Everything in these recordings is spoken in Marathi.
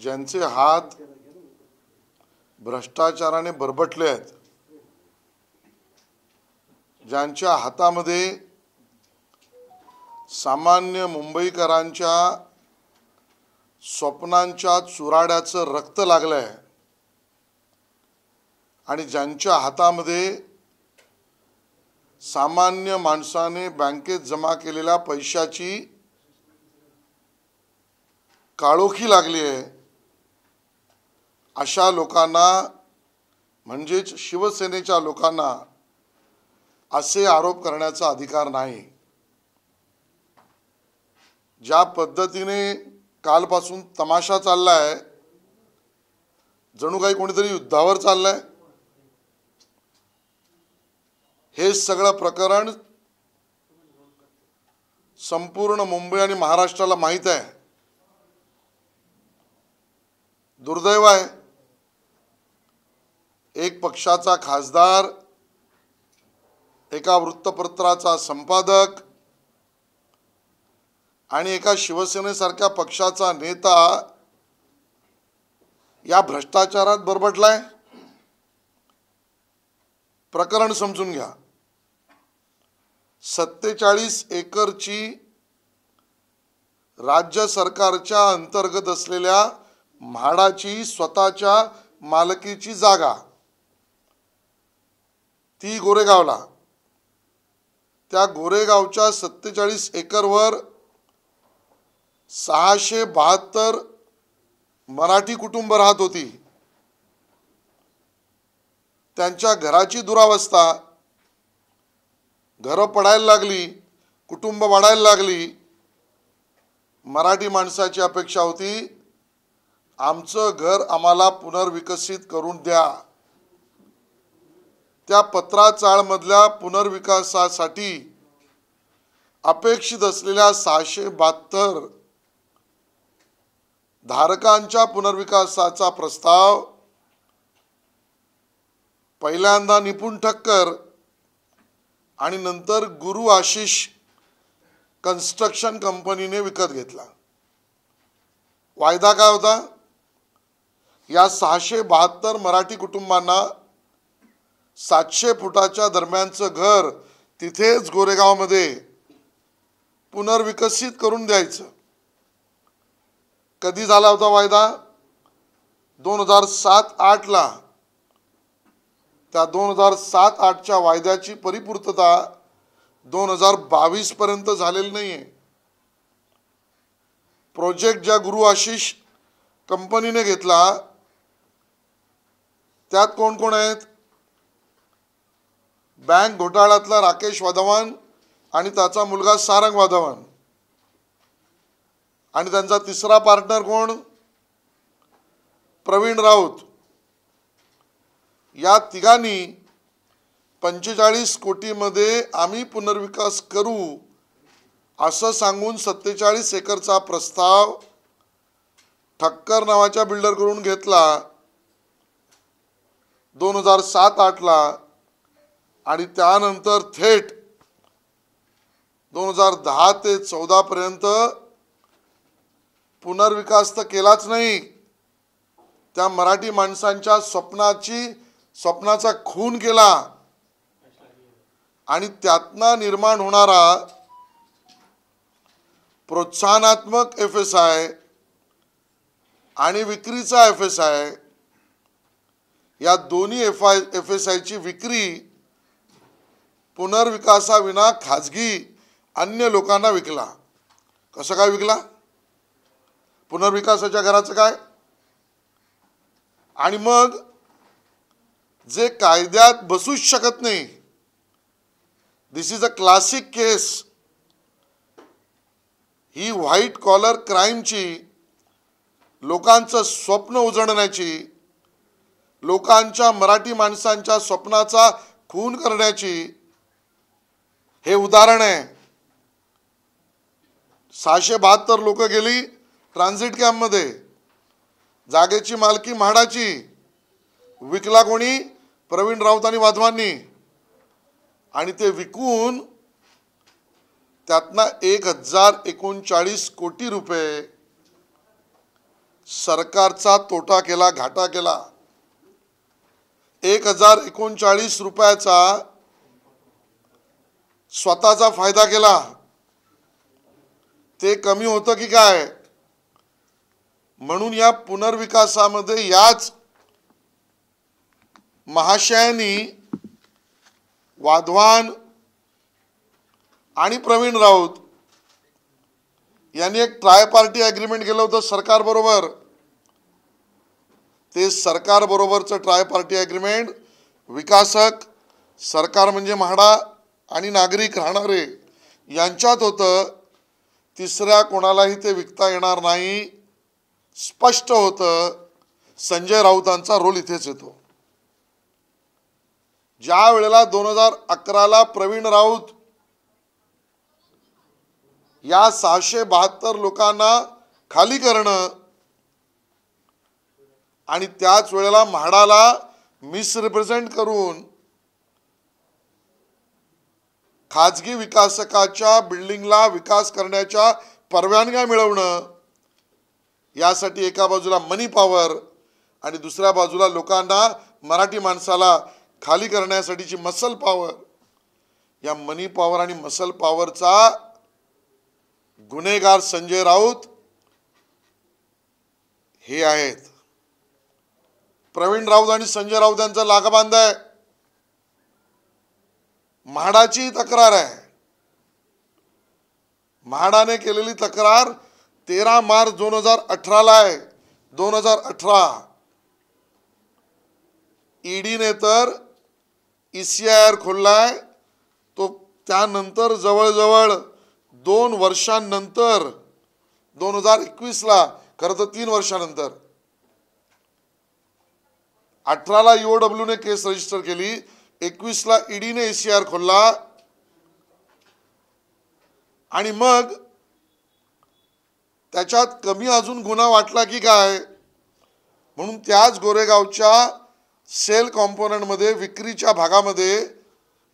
ज्यांचे हात भ्रष्टाचाराने बरबटले आहेत, ज्यांच्या हातामध्ये सामान्य मुंबईकरांच्या स्वप्नांच्या चुराड्याचं रक्त लागलंय आणि ज्यांच्या हातामध्ये सामान्य माणसाने बँकेत जमा केलेल्या पैशाची काळोखी लागली आहे, अशा लोकांना म्हणजेच शिवसेनेच्या लोकांना असे आरोप करण्याचा अधिकार नाही। ज्या पद्धतीने कालपासून तमाशा चाललाय, जणू काही कोणीतरी युद्धावर चाललाय। हे सगळं प्रकरण संपूर्ण मुंबई आणि महाराष्ट्राला माहित आहे। दुर्दैव आहे, एक पक्षाचा खासदार, एका वृत्तपत्राचा संपादक आणि एका शिवसेनेसारख्या पक्षाचा नेता या भ्रष्टाचारात बरबटलाय। प्रकरण समजून घ्या। 47 एकरची राज्य सरकारच्या अंतर्गत असलेल्या म्हाडाची स्वतःच्या मालकीची जागा, ती गोरेगावला, त्या गोरेगावच्या 47 एकरवर 672 मराठी कुटुंब राहत होती। त्यांच्या घराची दुरावस्था, घरं पडायला लागली, कुटुंब वाढायला लागली। मराठी माणसाची अपेक्षा होती, आमचं घर आम्हाला पुनर्विकसित करून द्या। त्या पत्राचाळमधल्या पुनर्विकासासाठी अपेक्षित असलेल्या 672 धारकांच्या पुनर्विकासाचा प्रस्ताव पहिल्यांदा निपुण ठक्कर आणि नंतर गुरु आशिष कन्स्ट्रक्शन कंपनीने विकत घेतला। वायदा काय होता? या 672 मराठी कुटुंबांना 700 फुटाच्या दरम्यानचं घर तिथेच गोरेगावमध्ये पुनर्विकसित करून द्यायचं। कधी झाला होता वायदा? 2007-8 ला। त्या 2007-8च्या वायद्याची परिपूर्तता 2022 पर्यंत झालेली नाहीये। प्रोजेक्ट ज्या गुरु आशिष कंपनीने घेतला, त्यात कोण कोण आहेत? बँक घोटाळ्यातला राकेश वाधवान आणि त्याचा मुलगा सारंग वाधवान, आणि त्यांचा तिसरा पार्टनर कोण? प्रवीण राऊत। या तिघांनी 45 कोटीमध्ये आम्ही पुनर्विकास करू असं सांगून 47 एकरचा प्रस्ताव ठक्कर नावाच्या बिल्डरकडून घेतला 2007-8 ला, आणि त्यानंतर थेट 2010 ते 14 पर्यंत पुनर्विकास तर केलाच नाही। त्या मराठी माणसांच्या स्वप्नाचा खून केला आणि त्यातनं निर्माण होणारा प्रोत्साहनात्मक FSI आणि विक्रीचा FSI, या दोन्ही FSIची विक्री पुनर्विकासाविना खाजगी अन्य लोकांना विकला। कसं काय विकला? पुनर्विकासाच्या घराचं काय? आणि मग जे कायद्यात बसूच शकत नाही, this is a classic case, ही व्हाईट कॉलर क्राईमची, लोकांचं स्वप्न उजळण्याची, लोकांच्या मराठी माणसांच्या स्वप्नाचा खून करण्याची हे उदाहरण आहे। 672 लोक गेली ट्रान्झिट कॅम्पमध्ये, जागेची मालकी म्हाडाची, विकला कोणी? प्रवीण राऊत आणि वाधवांनी, आणि ते विकून त्यातनं 1039 कोटी रुपये सरकारचा तोटा केला, घाटा केला. 1039 रुपयाचा स्वतःचा फायदा केला. ते कमी होतं की काय? म्हणून या पुनर्विकासामध्ये याच महाशयांनी वाधवान आणि प्रवीण राऊत यांनी एक ट्राय पार्टी ॲग्रीमेंट केलं होतं सरकारबरोबर. ते सरकारबरोबरचं ट्राय पार्टी ॲग्रीमेंट विकासक सरकार म्हणजे म्हाडा आणि नागरिक राहणारे यांच्यात होतं. तिसऱ्या कोणालाही ते विकता येणार नाही. स्पष्ट होतं. संजय राऊतांचा रोल इथेच येतो. ज्या वेळेला 2011ला प्रवीण राऊत या 672 लोकांना खाली करणं आणि त्याच वेळेला म्हाडाला मिसरिप्रेझेंट करून खाजगी विकासकाच्या बिल्डिंगला विकास करण्याच्या परवानग्या मिळवणं, यासाठी एका बाजूला मनी पॉवर आणि दुसऱ्या बाजूला लोकांना, मराठी माणसाला खाली करण्यासाठीची मसल पॉवर. या मनी पॉवर आणि मसल पॉवरचा गुन्हेगार संजय राऊत हे आहेत. प्रवीण राऊत आणि संजय राऊत यांचा लागबांध आहे. म्हाडाची तक्रार आहे. म्हाडाने केलेली तक्रार 13 मार्च 2018 आहे. 2018 ईडीने तर ECIR खोललाय. तो त्यानंतर जवळजवळ 2 वर्षांनंतर 2021ला, खरं तर 3 वर्षांनंतर 18ला EOW ने केस रजिस्टर केली. 21ला ईडीने ECIR खोलला आणि मग त्याच्यात कमी अजून गुन्हा वाटला की काय म्हणून त्याच गोरेगावच्या सेल कॉम्पोनंट मध्ये विक्रीच्या भागामध्ये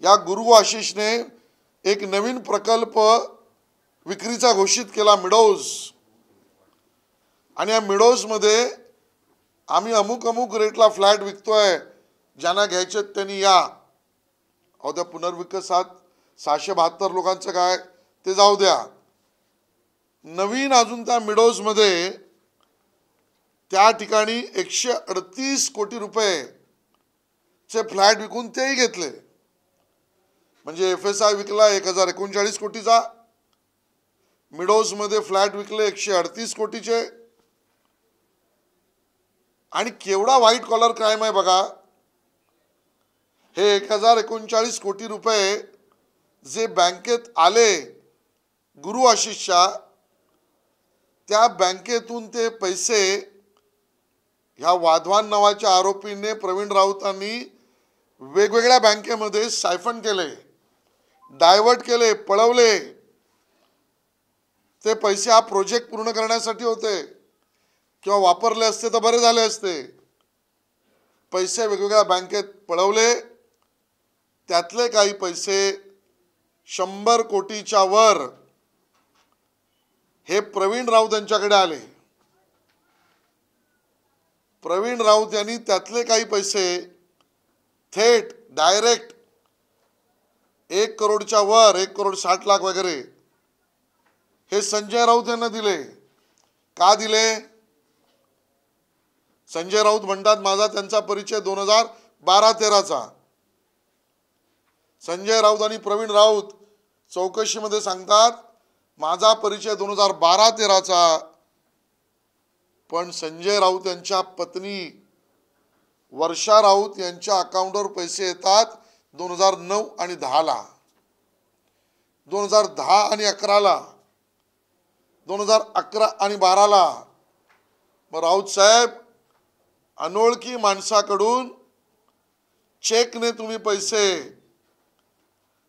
या गुरु आशिषने एक नवीन प्रकल्प विक्रीचा घोषित केला, मिडोज. आणि या मिडोज मध्ये आम्ही अमुक अमुक रेटला फ्लॅट विकतोय, ज्यांना घ्यायचे त्यांनी या. अहो, त्या पुनर्विकासात 672 लोकांचं काय ते जाऊ द्या. नवीन अजून त्या मिडोज मध्ये त्या ठिकाणी 138 कोटी रुपये चे फ्लॅट विकून तेही घेतले. म्हणजे FSI विकला 1039 कोटीचा, मिडोज मध्ये फ्लॅट विकले 138 कोटीचे. आणि केवढा व्हाईट कॉलर क्राईम आहे बघा. हे 1039 कोटी रुपये जे बँकेत आले गुरु आशिषच्या, त्या बँकेतून ते पैसे ह्या वाधवान नावाच्या आरोपीने प्रवीण राऊतांनी वेगवेगळ्या बँकेमध्ये सायफन केले, डायव्हर्ट केले, पळवले. ते पैसे हा प्रोजेक्ट पूर्ण करण्यासाठी होते किंवा वापरले असते तर बरे झाले असते. पैसे वेगवेगळ्या बँकेत पळवले. त्यातले काही पैसे 100 कोटीच्या वर हे प्रवीण राऊत यांच्याकडे आले. प्रवीण राऊत यांनी त्यातले काही पैसे थेट डायरेक्ट 1 करोडच्या वर, 1,60,00,000 वगैरे हे संजय राऊत यांना दिले. का दिले? संजय राऊत म्हणतात माझा त्यांचा परिचय 2012-13चा. संजय राऊत आणि प्रवीण राऊत चौकशीमध्ये सांगतात माझा परिचय 2012-13चा. पण संजय राऊत यांच्या पत्नी वर्षा राऊत यांच्या अकाउंटवर पैसे येतात 2009 आणि 10ला, 2010 आणि 11ला, 2011 आणि 12ला. मग राऊत साहेब, अनोळखी माणसाकडून चेकने तुम्ही पैसे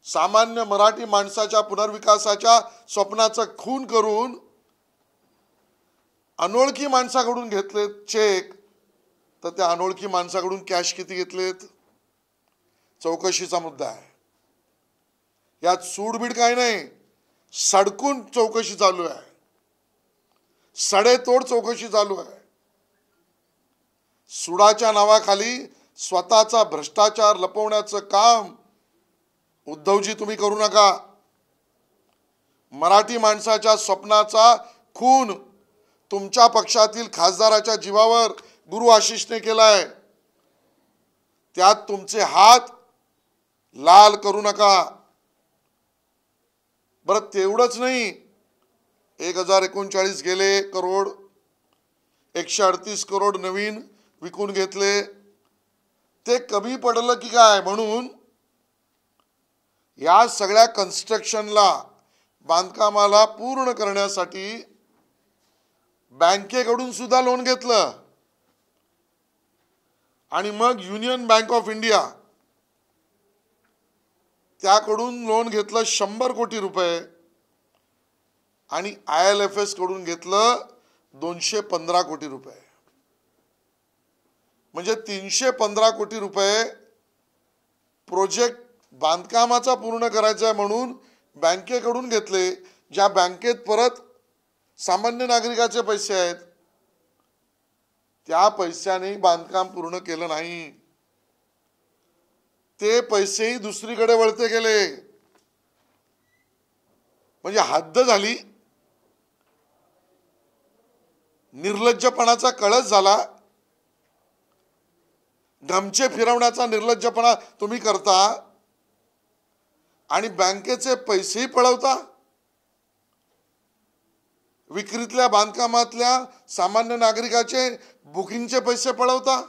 सामान्य मराठी माणसाच्या पुनर्विकासाच्या स्वप्नाचं खून करून अनोळखी माणसाकडून घेतलेत चेक. तर त्या अनोळखी माणसाकडून कॅश किती घेतलेत? चौकशीचा मुद्दा आहे. यात सूडबीड काय नाही, सडकून चौकशी चालू आहे, सडेतोड चौकशी चालू आहे. सुडाच्या नावाखाली स्वतःचा भ्रष्टाचार लपवण्याचं काम उद्धवजी तुम्ही करू नका. मराठी माणसाच्या स्वप्नाचा खून तुमच्या पक्षातील खासदाराच्या जीवावर गुरु आशिषने केलाय. त्यात तुमचे हात लाल करू नका. बरं तेवढंच नाही, 1039 गेले करोड, 138 करोड नवीन विकून घेतले. ते कमी पडलं की काय म्हणून या सगळ्या कन्स्ट्रक्शनला, बांधकामाला पूर्ण करण्यासाठी बँकेकडून सुद्धा लोन घेतलं आणि मग युनियन बँक ऑफ इंडिया त्याकडून लोन घेतलं 100 कोटी रुपये आणि IL&FS कडून घेतलं 215 कोटी रुपये. म्हणजे 315 कोटी रुपये प्रोजेक्ट बांधकामाचा पूर्ण करायचा आहे म्हणून बँकेकडून घेतले, ज्या बँकेत परत सामान्य नागरिकाचे पैसे आहेत. त्या पैशाने बांधकाम पूर्ण केलं नाही. ते पैसेही दुसरीकडे वळते गेले. म्हणजे हद्द झाली. निर्लज्जपणाचा कळस झाला. गमचे फिरवण्याचा निर्लज्जपणा तुम्ही करता आणि बँकेचे पैसेही पळवता. विक्रीतल्या बांधकामातल्या सामान्य नागरिकाचे बुकिंगचे पैसे पळवता.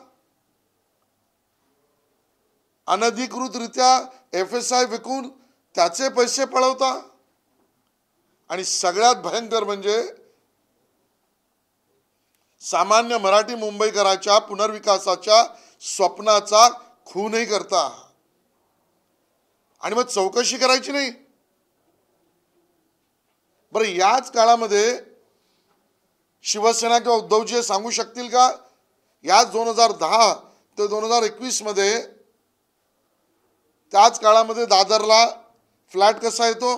अनधिकृतरित्या FSI विकून त्याचे पैसे पळवता. आणि सगळ्यात भयंकर म्हणजे सामान्य मराठी मुंबईकराच्या पुनर्विकासाच्या स्वप्नाचा खूनही करता. आणि मग चौकशी करायची नाही. बरं याच काळामध्ये शिवसेना किंवा उद्धवजी सांगू शकतील का, याच 2010 ते 2021 मध्ये त्याच काळामध्ये दादरला फ्लॅट कसा येतो,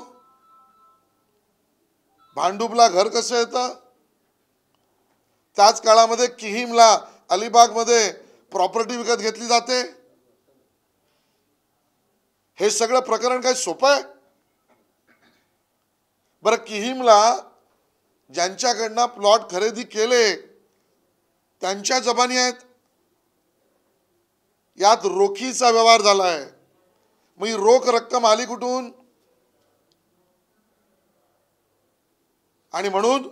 भांडुपला घर कसं येतं, त्याच काळामध्ये किहीमला अलिबागमध्ये प्रॉपर्टी विकत घेतली जाते. हे सगळं प्रकरण काय सोपं आहे? बरं किहीमला ज्यांच्याकडनं प्लॉट खरेदी केले त्यांच्या जबानी आहेत. यात रोखीचा व्यवहार झालाय. मग ही रोख रक्कम आली कुठून? आणि म्हणून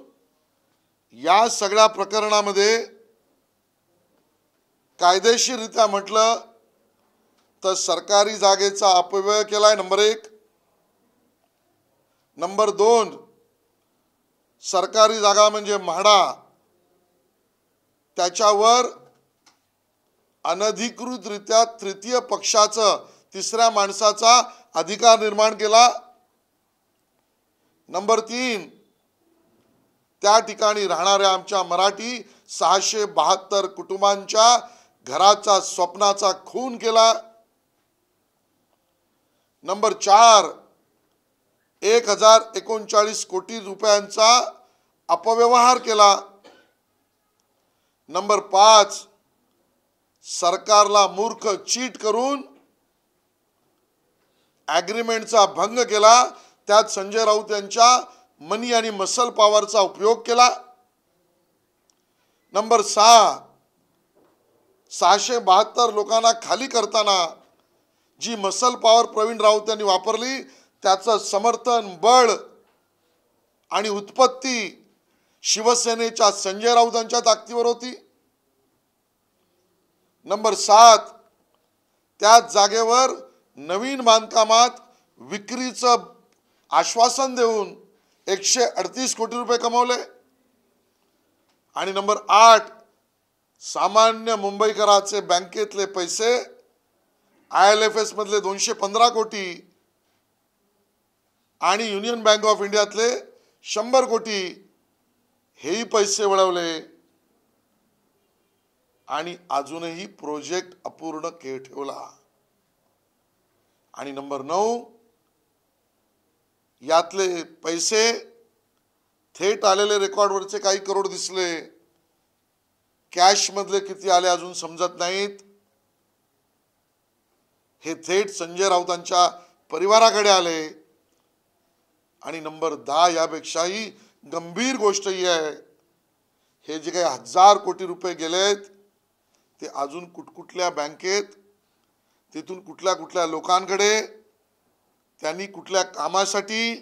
या सगळ्या प्रकरणामध्ये कायदेशीररित्या म्हटलं तर सरकारी जागेचा अपव्यय केलाय, नंबर 1. नंबर 2, सरकारी जागा म्हणजे म्हाडा, त्याच्यावर अनधिकृतरित्या तृतीय पक्षाचं, तिसऱ्या माणसाचा अधिकार निर्माण केला. नंबर 3, त्या ठिकाणी राहणाऱ्या आमच्या मराठी 672 कुटुंबांच्या घराचा स्वप्नाचा खून केला. नंबर 4, 1039 कोटी रुपयांचा अपव्यवहार केला. नंबर 5, सरकारला मूर्ख चीट करून ॲग्रीमेंटचा भंग केला. त्यात संजय राऊत यांच्या मनी आणि मसल पॉवरचा उपयोग केला. नंबर 6, 672 लोकांना खाली करताना जी मसल पॉवर प्रवीण राऊत यांनी वापरली त्याचं समर्थन, बळ आणि उत्पत्ती शिवसेनेच्या संजय राऊतांच्या ताकदीवर होती. नंबर 7, त्याच जागेवर नवीन बांधकामात विक्रीचं आश्वासन देऊन 138 कोटी रुपये कमवले. आणि नंबर 8, सामान्य मुंबईकराचे बँकेतले पैसे, IL&FS मधले 215 कोटी आणि युनियन बँक ऑफ इंडियातले 100 कोटी, हेही पैसे वळवले. आणि अजूनही प्रोजेक्ट अपूर्ण ठेवला. आणि नंबर 9, यातले पैसे थेट आलेले रेकॉर्डवरचे काही करोड दिसले कॅश मधले किती आले अजून समजत नाहीत. हे थेट संजय राऊतांच्या परिवाराकडे आले. आणि नंबर 10 यापेक्षाही गंभीर गोष्ट ही आहे, हे जे काही 1000 कोटी रुपये गेलेत ते अजून कुठकुठल्या बँकेत, तिथून कुठल्या कुठल्या लोकांकडे, त्यांनी कुठल्या कामासाठी,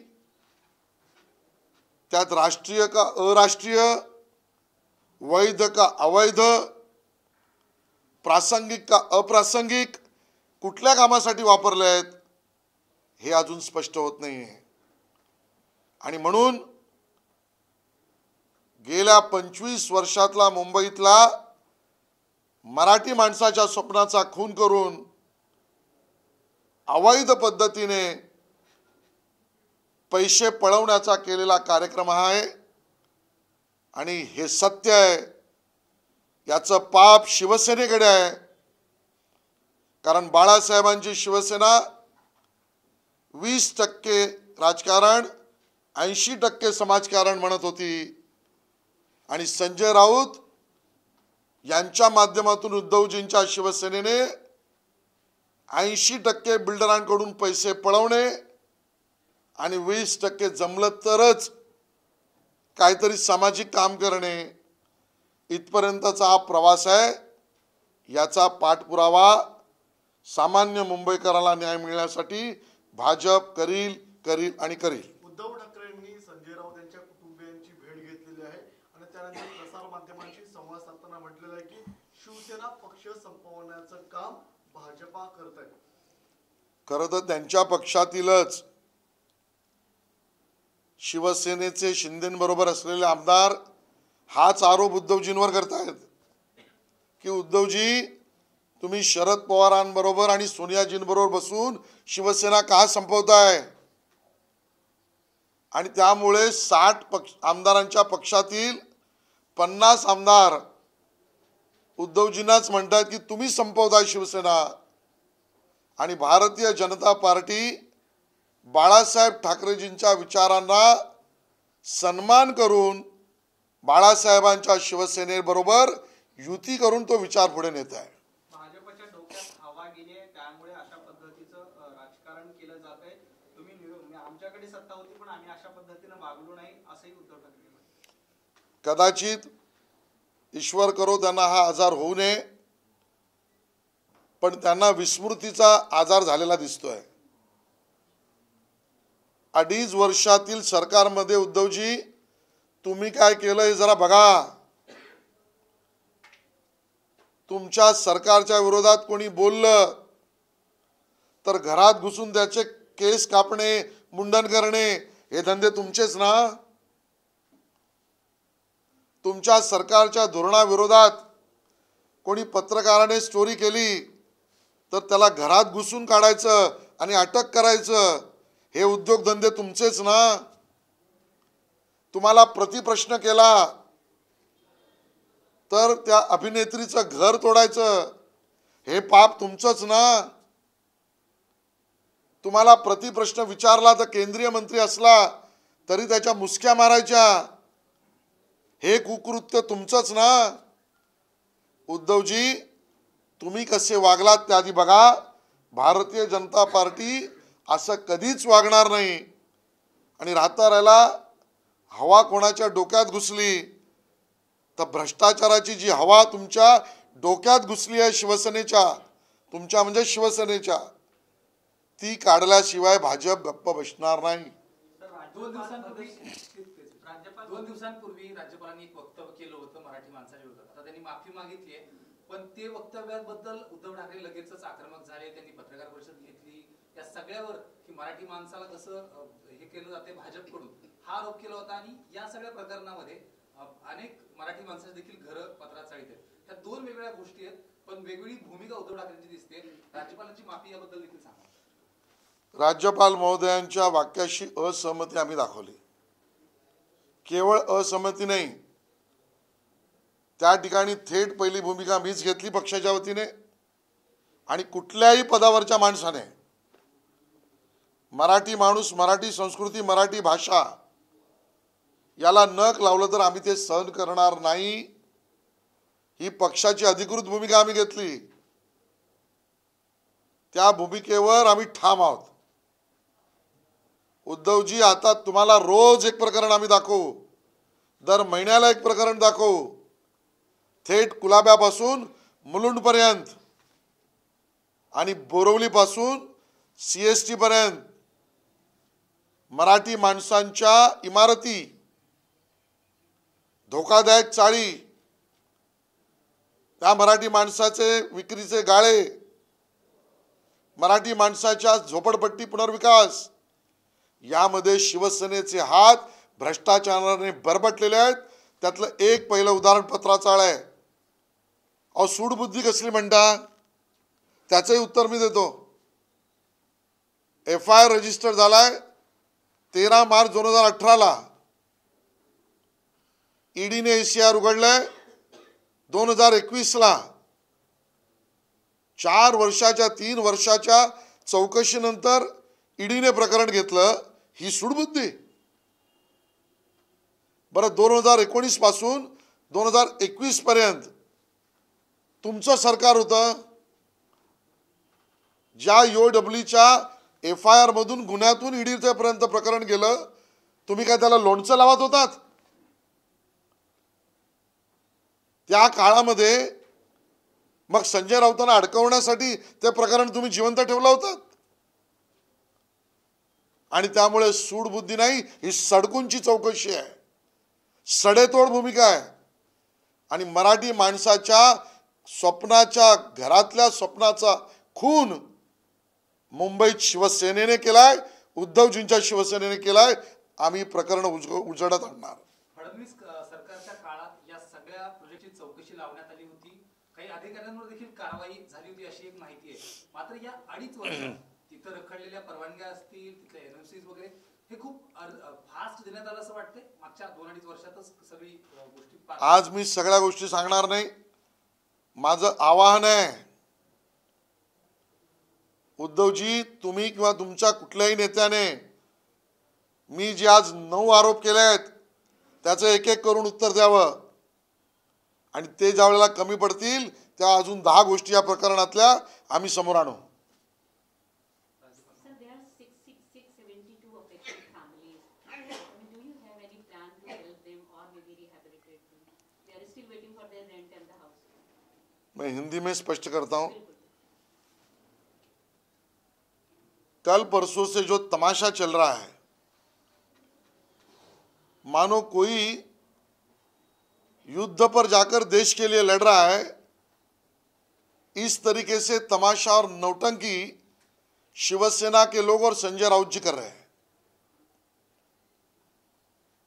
त्यात राष्ट्रीय का अराष्ट्रीय, वैध का अवैध, प्रासंगिक का अप्रासंगिक, कुठल्या कामासाठी वापरले आहेत हे अजून स्पष्ट होत नाहीये. आणि म्हणून गेल्या 25 वर्षातला मुंबईतला मराठी माणसाच्या स्वप्नाचा खून करून अवैध पद्धतीने पैसे पळवण्याचा केलेला कार्यक्रम आहे. आणि हे सत्य आहे. याचं पाप शिवसेनेकडे आहे. कारण बाळासाहेबांची शिवसेना 20% राजकारण, 80% समाजकारण म्हणत होती. आणि संजय राऊत यांच्या माध्यमातून उद्धवजींच्या शिवसेनेने 80% बिल्डरांकडून पैसे पळवणे आणि 20% जमलं तरच काहीतरी सामाजिक काम करणे, इथपर्यंतचा हा प्रवास आहे. याचा पाठपुरावा सामान्य मुंबईकराला न्याय मिळण्यासाठी भाजप करील करील आणि करील. उद्धव ठाकरेंनी संजय राऊत यांच्या कुटुंबियांची भेट घेतलेली आहे आणि त्यानंतर प्रसार माध्यमांशी संवाद साधताना म्हटलेलं आहे की शिवसेना पक्ष संपवण्याचं काम भाजपा करत आहे. खरं तर त्यांच्या पक्षातीलच शिवसेनेचे शिंदेबरोबर असलेले आमदार हाच आरोप उद्धवजींवर करतायत की उद्धवजी तुम्ही शरद पवारांबरोबर आणि सोनियाजींबरोबर बसून शिवसेना का संपवताय. आणि त्यामुळे 60 आमदारांच्या पक्षातील 50 आमदार उद्धवजींनाच म्हणतात की तुम्ही संपवताय शिवसेना. आणि भारतीय जनता पार्टी बाळासाहेब ठाकरेजींच्या विचारांना सन्मान करून बाळासाहेबांच्या शिवसेनेबरोबर युती करून तो विचार पुढे नेत आहे. भाजपच्या डोक्यात हवा गेली, त्यामुळे अशा पद्धतीचं राजकारण केलं जात आहे. तुम्ही आमच्याकडे सत्ता होती पण आम्ही अशा पद्धतीने वागलो नाही असंही उद्धव ठाकरे म्हणतात. कदाचित ईश्वर करो त्यांना हा आजार होऊ नये, पण त्यांना विस्मृतीचा आजार झालेला दिसतोय. 2.5 वर्षातील सरकारमध्ये उद्धवजी तुम्ही काय केलं हे जरा बघा. तुमच्या सरकारच्या विरोधात कोणी बोललं तर घरात घुसून त्याचे केस कापणे, मुंडन करणे हे धंदे तुमचेच ना. तुमच्या सरकारच्या धोरणाविरोधात कोणी पत्रकाराने स्टोरी केली तर त्याला घरात घुसून काढायचं आणि अटक करायचं हे उद्योगधंदे तुमचेच ना. तुम्हाला प्रतिप्रश्न केला तर त्या अभिनेत्रीचं घर तोडायचं हे पाप तुमचंच ना. तुम्हाला प्रतिप्रश्न विचारला तर केंद्रीय मंत्री असला तरी त्याच्या मुसक्या मारायच्या हे कुकृत्य तुमचंच ना. उद्धवजी तुम्ही कसे वागलात त्याआधी बघा. भारतीय जनता पार्टी असं कधीच वागणार नाही. आणि राहिला हवा कोणाच्या डोक्यात घुसली तर भ्रष्टाचाराची जी हवा तुमच्या डोक्यात घुसली आहे शिवसेनेच्या, तुमच्या म्हणजे शिवसेनेच्या, ती काढल्याशिवाय भाजप गप्प बसणार नाही. 2 दिवसांपूर्वी राज्यपालांनी एक वक्तव्य केलं होतं मराठी माणसाच्या विरोधात. आता त्यांनी माफी मागितली आहे, पण ते वक्तव्याबद्दल उद्धव ठाकरे लगेचच आक्रमक झाले. त्यांनी पत्रकार परिषद घेतली. या सगळ्यावर की मराठी माणसाला कसं हे केलं जाते भाजपकडून हा आरोप केला होता. आणि या सगळ्या प्रकरणामध्ये अनेक मराठी माणसाचे देखील घरं पत्रात चाळीत आहेत. त्या 2 वेगवेगळ्या गोष्टी आहेत, पण वेगवेगळी भूमिका उद्धव ठाकरेंची दिसते. राज्यपालांची माफी याबद्दल देखील सांगा. राज्यपाल महोदयांच्या वाक्याशी असहमती आम्ही दाखवली. केवळ असहमती नाही, त्या ठिकाणी थेट पहिली भूमिका मीच घेतली पक्षाच्या वतीने. आणि कुठल्याही पदावरच्या माणसाने मराठी माणूस, मराठी संस्कृती, मराठी भाषा याला नख लावलं तर आम्ही ते सहन करणार नाही. ही पक्षाची अधिकृत भूमिका आम्ही घेतली, त्या भूमिकेवर आम्ही ठाम आहोत. उद्धवजी, आता तुम्हाला रोज एक प्रकरण आम्ही दाखवू, दर महिन्याला एक प्रकरण दाखवू, थेट कुलाब्यापासून मुलुंडपर्यंत आणि बोरवलीपासून CST पर्यंत मराठी माणसांच्या इमारती, धोकादायक चाळी, त्या मराठी माणसाचे विक्रीचे गाळे, मराठी माणसाच्या झोपडपट्टी पुनर्विकास, यामध्ये शिवसेनेचे हात भ्रष्टाचाराने बरबटलेले आहेत. त्यातलं एक पहिलं उदाहरण पत्राचाळ आहे. अहो, सूडबुद्धी कसली म्हणता, त्याचंही उत्तर मी देतो. FIR रजिस्टर झालाय 13 मार्च 2018ला. ईडीने ACR उघडलंय 2021ला. 3 वर्षाच्या चौकशीनंतर ईडीने प्रकरण घेतलं. ही सूडबुद्धी. बरं, 2019 पासून 2021 पर्यंत तुमचं सरकार होतं. ज्या EOWच्या FIR मधून गुन्ह्यातून ईडीचे पर्यंत प्रकरण गेलं, तुम्ही काय त्याला लोणचं लावत होतात? त्या काळामध्ये मग संजय राऊतांना अडकवण्यासाठी ते प्रकरण तुम्ही जिवंत ठेवलं होतं. आणि त्यामुळे सूडबुद्धी नाही, ही सडकूंची चौकशी आहे, सडेतोड भूमिका आहे. आणि मराठी माणसाच्या स्वप्नाच्या, घरातल्या स्वप्नाचा खून मुंबईत शिवसेनेने केलाय, उद्धवजींच्या शिवसेनेने केलाय. आम्ही प्रकरण उजेडात आणणार. फडणवीस सरकारच्या काळात या सगळ्या प्रोजेक्टची चौकशी लावण्यात आली होती. काही अधिकाऱ्यांवर देखील कारवाई झाली होती अशी एक माहिती आहे. मात्र या 2.5 वर्षात तिथं रखडलेल्या परवानग्या असतील, तिथले NOCs वगैरे, हे खूप फास्ट देण्यात आलं असं वाटतंय. मागच्या 2-2.5 वर्षातच सगळी गोष्टी. आज मी सगळ्या गोष्टी सांगणार नाही. माझं आवाहन आहे, उद्धवजी, तुम्ही किंवा तुमच्या कुठल्याही नेत्याने मी जे आज 9 आरोप केले आहेत त्याचं एक एक करून उत्तर द्यावं. आणि ते ज्या वेळेला कमी पडतील त्या अजून 10 गोष्टी या प्रकरणातल्या आम्ही समोर आणू. Sir, there are 672 affected families. I mean, do you have any plan to help them or maybe rehabilitate them? They are still waiting for their rent and the house. मैं हिंदी में स्पष्ट करता हूं. कल परसों से जो तमाशा चल रहा है, मानो कोई युद्ध पर जाकर देश के लिए लड़ रहा है, इस तरीके से तमाशा और नौटंकी शिवसेना के लोग और संजय राउत जी कर रहे हैं.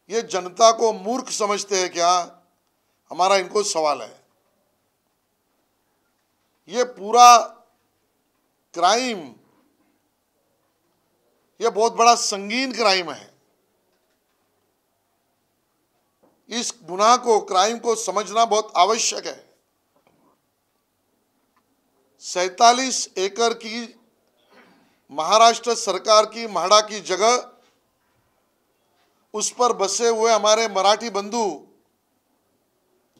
ये जनता को मूर्ख समझते हैं क्या? हमारा इनको सवाल है. ये पूरा क्राइम, ये बहुत बड़ा संगीन क्राइम है. इस गुनाह को, क्राइम को समझना बहुत आवश्यक है. 47 एकड़ की महाराष्ट्र सरकार की म्हाडा की जगह, उस पर बसे हुए हमारे मराठी बंधु,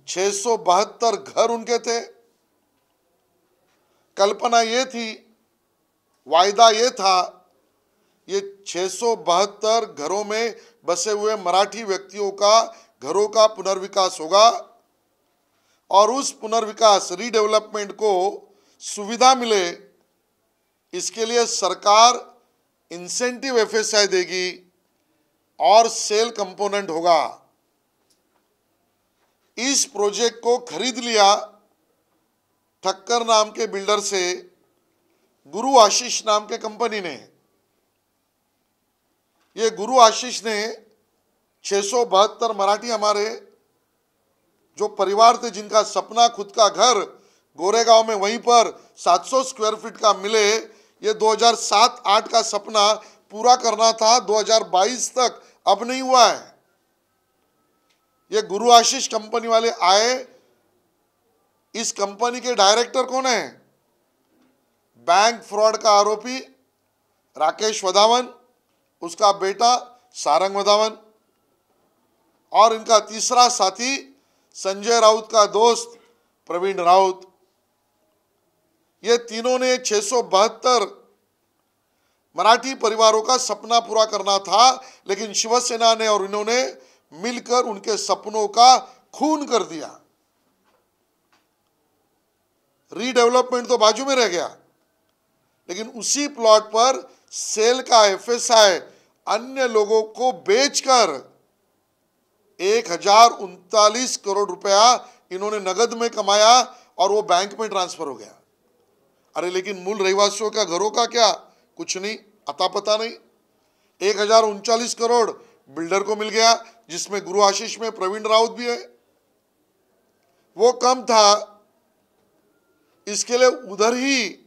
672 घर उनके थे. कल्पना ये थी, वायदा ये था, ये 672 घरों में बसे हुए मराठी व्यक्तियों का घरों का पुनर्विकास होगा और उस पुनर्विकास, रीडेवलपमेंट को सुविधा मिले, इसके लिए सरकार इंसेंटिव FSI देगी और सेल कंपोनेंट होगा. इस प्रोजेक्ट को खरीद लिया ठक्कर नाम के बिल्डर से, गुरु आशीष नाम के कंपनी ने. ये गुरु आशीष ने 672 मराठी हमारे जो परिवार थे, जिनका सपना खुद का घर गोरेगांव में वहीं पर 700 स्क्वायर फीट का मिले, ये 2007-8 का सपना पूरा करना था 2022 तक, अब नहीं हुआ है. ये गुरु आशीष कंपनी वाले आए. इस कंपनी के डायरेक्टर कौन है? बैंक फ्रॉड का आरोपी राकेश वधावन, उसका बेटा सारंग वधावन, और इनका तीसरा साथी संजय राउत का दोस्त प्रवीण राउत, ये तीनों ने 672 मराठी परिवारों का सपना पूरा करना था, लेकिन शिवसेना ने और इन्होंने मिलकर उनके सपनों का खून कर दिया। रीडेवलपमेंट तो बाजू में रह गया, लेकिन उसी प्लॉट पर सेल का एफएसआई अन्य लोगों को बेचकर 1039 करोड़ रुपया इन्होंने नगद में कमाया और वो बैंक में ट्रांसफर हो गया। अरे लेकिन मूल रहवासियों का घरों का क्या? कुछ नहीं, अता पता नहीं। 1039 करोड़ बिल्डर को मिल गया, जिसमें गुरु आशीष में प्रवीण राउत भी है। वो कम था, इसके लिए उधर ही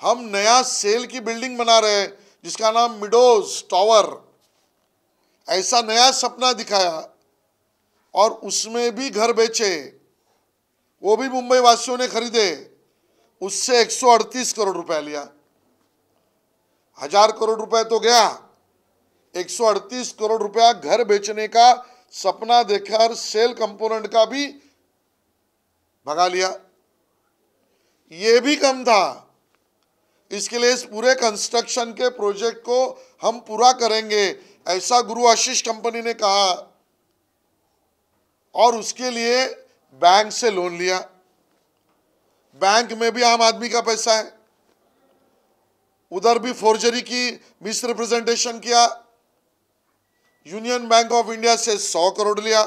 हम नया सेल की बिल्डिंग बना रहे हैं जिसका नाम मिडोज टावर। ऐसा नया सपना दिखाया और उसमें भी घर बेचे, वो भी मुंबई वासियों ने खरीदे, उससे 138 करोड़ रुपया लिया। 1000 करोड़ रुपए तो गया, 138 करोड़ रुपया घर बेचने का सपना देखकर सेल कंपोनेंट का भी भगा लिया। ये भी कम था, इसके लिए इस पूरे कंस्ट्रक्शन के प्रोजेक्ट को हम पूरा करेंगे, ऐसा गुरु आशीष कंपनी ने कहा और उसके लिए बैंक से लोन लिया। बैंक में भी आम आदमी का पैसा है, उधर भी फोर्जरी की मिस रिप्रेजेंटेशन किया। यूनियन बैंक ऑफ इंडिया से 100 करोड़ लिया,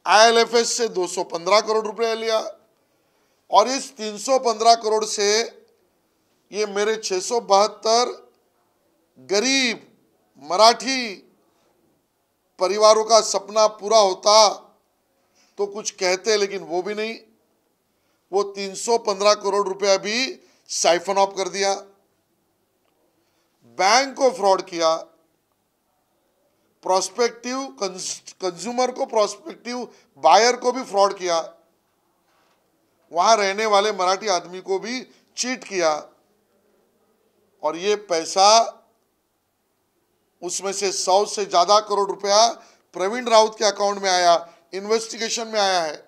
IL&FS से 215 करोड़ रुपए लिया और इस 315 करोड़ से ये मेरे 672 गरीब मराठी परिवारों का सपना पूरा होता तो कुछ कहते, लेकिन वो भी नहीं। वो 315 करोड़ रुपया भी साइफन ऑफ कर दिया, बैंक को फ्रॉड किया, प्रोस्पेक्टिव कंज्यूमर को, प्रोस्पेक्टिव बायर को भी फ्रॉड किया, वहां रहने वाले मराठी आदमी को भी चीट किया और ये पैसा उसमें से 100 से ज्यादा करोड़ रुपया प्रवीण राउत के अकाउंट में आया, इन्वेस्टिगेशन में आया है।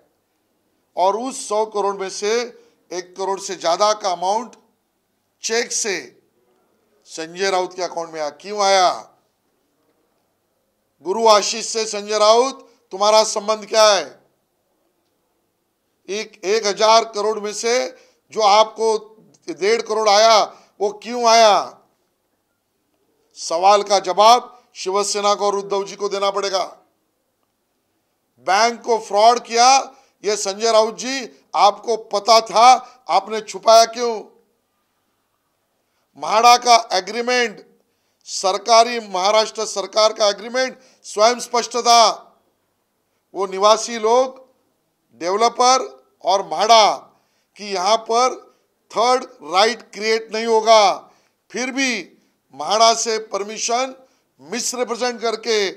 और उस 100 करोड़ में से 1 करोड़ से ज्यादा का अमाउंट चेक से संजय राउत के अकाउंट में आया। क्यों आया? गुरु आशीष से संजय राउत तुम्हारा संबंध क्या है? 1000 करोड़ में से जो आपको 1.5 करोड़ आया वो क्यों आया? सवाल का जवाब शिवसेना को और उद्धव जी को देना पड़ेगा। बैंक को फ्रॉड किया, यह संजय राउत जी आपको पता था, आपने छुपाया क्यों? म्हाडा का एग्रीमेंट, सरकारी महाराष्ट्र सरकार का एग्रीमेंट स्वयं स्पष्ट था। वो निवासी लोग, डेवलपर और म्हाडा कि यहां पर थर्ड राइट क्रिएट नहीं होगा, फिर भी म्हाडा से परमिशन मिस रिप्रेजेंट करके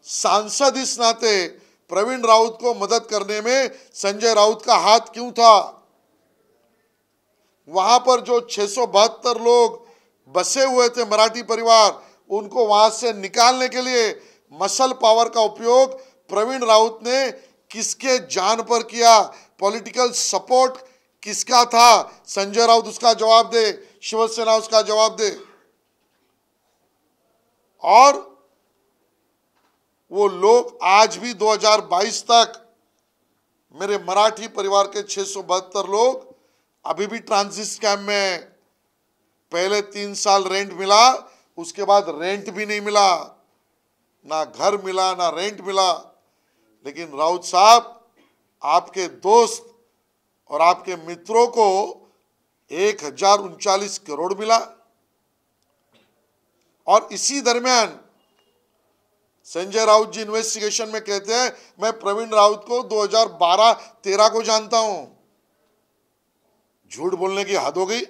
सांसद इस नाते प्रवीण राउत को मदद करने में संजय राउत का हाथ क्यों था? वहां पर जो 672 लोग बसे हुए थे मराठी परिवार, उनको वहां से निकालने के लिए मसल पावर का उपयोग प्रवीण राउत ने किसके जान पर किया? पॉलिटिकल सपोर्ट किसका था? संजय राउत उसका जवाब दे, शिवसेना उसका जवाब दे। और वो लोग आज भी 2022 तक मेरे मराठी परिवार के 672 लोग अभी भी ट्रांजिट कैंप में हैं। पहले 3 साल रेंट मिला, उसके बाद रेंट भी नहीं मिला, ना घर मिला ना रेंट मिला। लेकिन राउत साहब, आपके दोस्त और आपके मित्रों को 1039 करोड़ मिला। और इसी दरमियान संजय राउत जी इन्वेस्टिगेशन में कहते हैं, मैं प्रवीण राउत को 2012-13 को जानता हूं। झूठ बोलने की हद हो गई।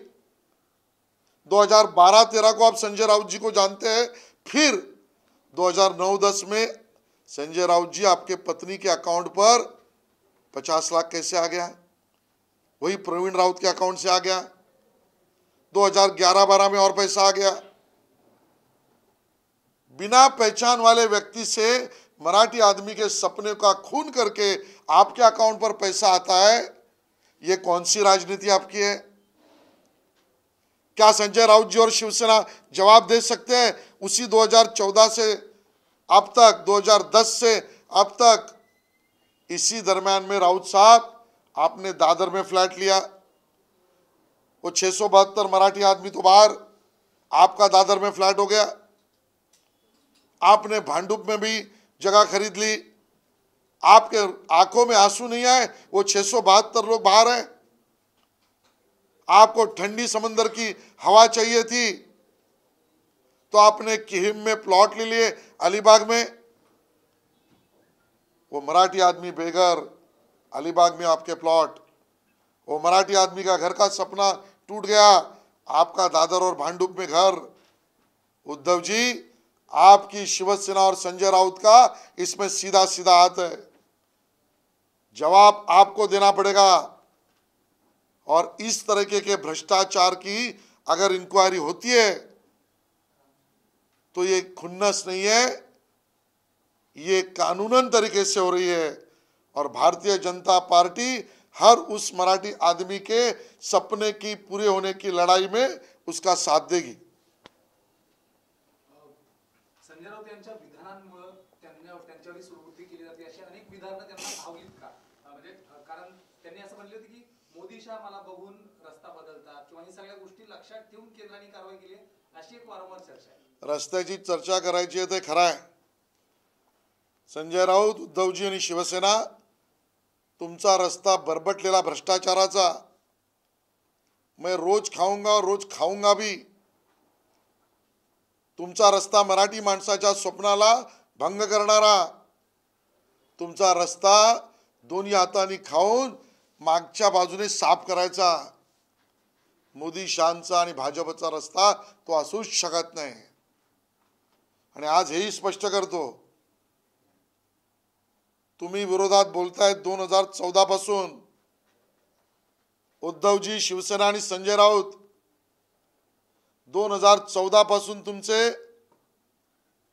2012-13 को आप संजय राउत जी को जानते हैं, फिर 2009-10 में संजय राउत जी आपके पत्नी के अकाउंट पर 50 लाख कैसे आ गया? वही प्रवीण राउत के अकाउंट से आ गया। 2011-12 में और पैसा आ गया। बिना पहचान वाले व्यक्ति से मराठी आदमी के सपने का खून करके आपके अकाउंट पर पैसा आता है, ये कौन सी राजनीति आपकी है? क्या संजय राउत जी और शिवसेना जवाब दे सकते हैं? उसी 2014 से अब तक, 2010 से अब तक, इसी दरम्यान में राउत साहब आपने दादर में फ्लैट लिया, वो 672 मराठी आदमी तो बाहर, आपका दादर में फ्लैट हो गया। आपने भांडुप में भी जगह खरीद ली, आपके आंखों में आंसू नहीं आए, वो 672 लोग बाहर हैं। आपको ठंडी समंदर की हवा चाहिए थी तो आपने किहिम में प्लॉट ले लिए, अलीबाग में, वो मराठी आदमी बेघर, अलीबाग में आपके प्लॉट, वो मराठी आदमी का घर का सपना टूट गया, आपका दादर और भांडुप में घर। उद्धव जी, आपकी शिवसेना और संजय राउत का इसमें सीधा सीधा हाथ है, जवाब आपको देना पड़ेगा। और इस तरीके के भ्रष्टाचार की अगर इंक्वायरी होती है तो ये खुन्नस नहीं है, ये कानूनन तरीके से हो रही है। और भारतीय जनता पार्टी हर उस मराठी आदमी के सपने की पूरे होने की लड़ाई में उसका साथ देगी। संजय राऊत यांच्या विधानांमुळे त्यांच्यावर सुरवृत्ती केली जाते, अशी अनेक विधानं त्यांना भावलीत का? म्हणजे कारण त्यांनी असं म्हटले होते की मोदी शाह मला बघून रस्ता बदलतात किंवा ही सगळ्या गोष्टी लक्षात ठेवून केंद्राने कारवाई केली, अशी एक वारंवार चर्चा आहे। रस्त्याची चर्चा करायची आहे ते खरं आहे। संजय राऊत, उद्धवजी आणि शिवसेना, तुमचा रस्ता बरबटलेला भ्रष्टाचाराचा, मैं रोज खाऊंगा और रोज खाऊंगा भी, तुमचा रस्ता मराठी माणसाच्या स्वप्नाला भंग करणारा, तुमचा रस्ता दोन्ही हातांनी खाऊन मागच्या बाजूने साफ करायचा, मोदी शांचा आणि भाजपचा रस्ता तो असूच शकत नाही। आणि आज हेही स्पष्ट करतो, तुम्ही विरोधात बोलतायत 2014 पासून, उद्धवजी, शिवसेना आणि संजय राऊत 2014 पासून तुमचे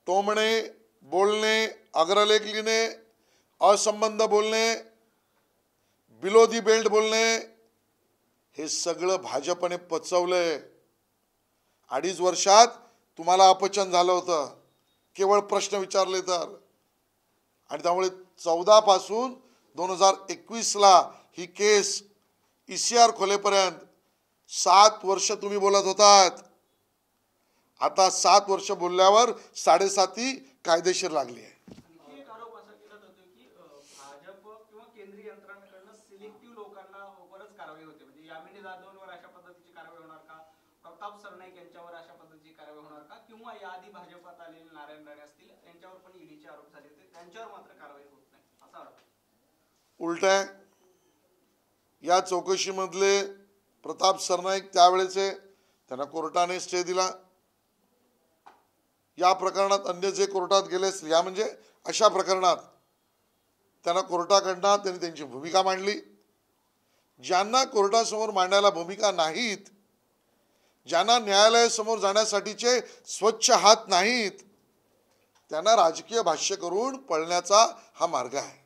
टोमणे, बोलणे, अग्रलेख लिहिणे, असंबंध बोलणे, बिलो दी बेल्ट बोलणे, हे सगळं भाजपने पचवलंय। 2.5 वर्षात तुम्हाला अपचन झालं होतं, केवळ प्रश्न विचारले तर। आणि त्यामुळे 14 पासून 2021 ला ही केस ECR खोलेपर्यंत 7 वर्ष तुम्ही बोलत होतात। आता 7 वर्ष बोलल्यावर 7.5 कायदेशीर लागली आहे। आणखी एक आरोप असा केला जातो की भाजप किंवा केंद्रीय यंत्रणांकडून सिलेक्टिव्ह लोकांना वरच कारवाई होते, म्हणजे यामिनी जाधववर अशा पद्धतीची कारवाई होणार का, प्रताप सरनाईक यांच्यावर अशा पद्धतीची कारवाई होणार का, किंवा याआधी भाजपात आलेले नारायण राणे असतील यांच्यावर पण ईडीचे आरोप झाले होते, त्यांच्यावर मात्र कारवाई होत नाही, असा आरोप। उलट आहे, या चौकशीमधले प्रताप सरनाईक त्यावेळेचे, त्यांना कोर्टाने स्टे दिला। या प्रकरणात अन्य जे कोर्टात गेले असतील, या म्हणजे अशा प्रकरणात त्यांना कोर्टाकडनं त्यांनी त्यांची भूमिका मांडली। ज्यांना कोर्टासमोर मांडायला भूमिका नाहीत, ज्यांना न्यायालयासमोर जाण्यासाठीचे स्वच्छ हात नाहीत, त्यांना राजकीय भाष्य करून पळण्याचा हा मार्ग आहे।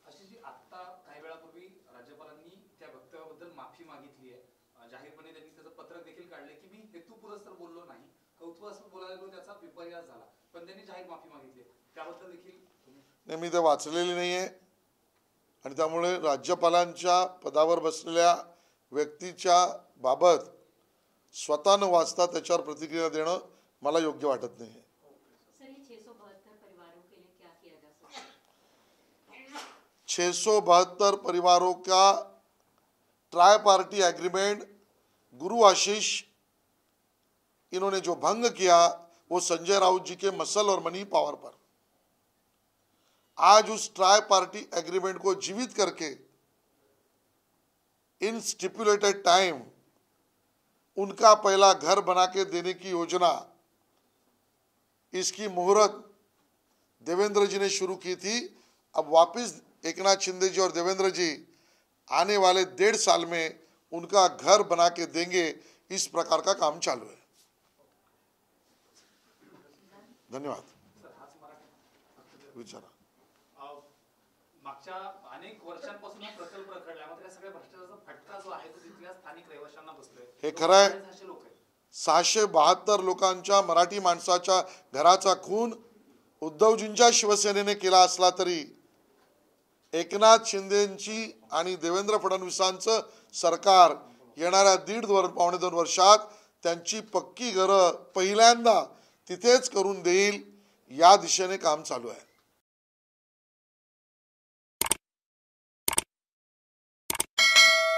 अशी आता काही वेळापूर्वी राज्यपालांनी त्या वक्तव्याबद्दल माफी मागितली आहे, जाहीरपणे त्यांनी त्याचं पत्र देखील काढले की मी हेतुपुरस्सर बोललो नाही, कौतुकास्पद बोलायला गेलो त्याचा विपर्यास झाला, पण त्यांनी जाहीर माफी मागितली, त्याबद्दल देखील नाही, मी ते वाचलेली नाहीये। आणि त्यामुळे राज्यपालांच्या पदावर बसलेल्या व्यक्तीच्या बाबत स्वतः न वाचता त्याच्यावर प्रतिक्रिया देणं मला योग्य वाटत नाही। सर, ये 672 परिवारों के लिए क्या किया जा सकता है? 672 परिवारों का ट्राई पार्टी एग्रीमेंट गुरु आशीष इन्होंने जो भंग किया वो संजय राउत जी के मसल और मनी पावर पर। आज उस ट्राई पार्टी एग्रीमेंट को जीवित करके इन स्टिपुलेटेड टाइम उनका पहला घर बना के देने की योजना, इसकी मुहूर्त देवेंद्र जी ने शुरू की थी। अब वापस एकनाथ शिंदे जी और देवेंद्र जी आने वाले 1.5 साल में उनका घर बना के देंगे, इस प्रकार का काम चालू है। धन्यवाद। विचारा। मागच्या अनेक वर्षांपासून हा प्रकल्प रखडला, मात्र या सगळ्या भ्रष्टाचाराचा फटका जो आहे तो तिथल्या स्थानिक रहिवाशांना बसतोय. हे खरं आहे. 600 लोक आहेत. 672 लोकांच्या मराठी माणसाच्या घराचा खून उद्धवजींच्या शिवसेनेने केला असला तरी एकनाथ शिंदेची आणि देवेंद्र फडणवीसांचं सरकार येणाऱ्या पावणे 2 वर्षात त्यांची पक्की घरं पहिल्यांदा तिथेच करून देईल या दिशेने काम चालू आहे.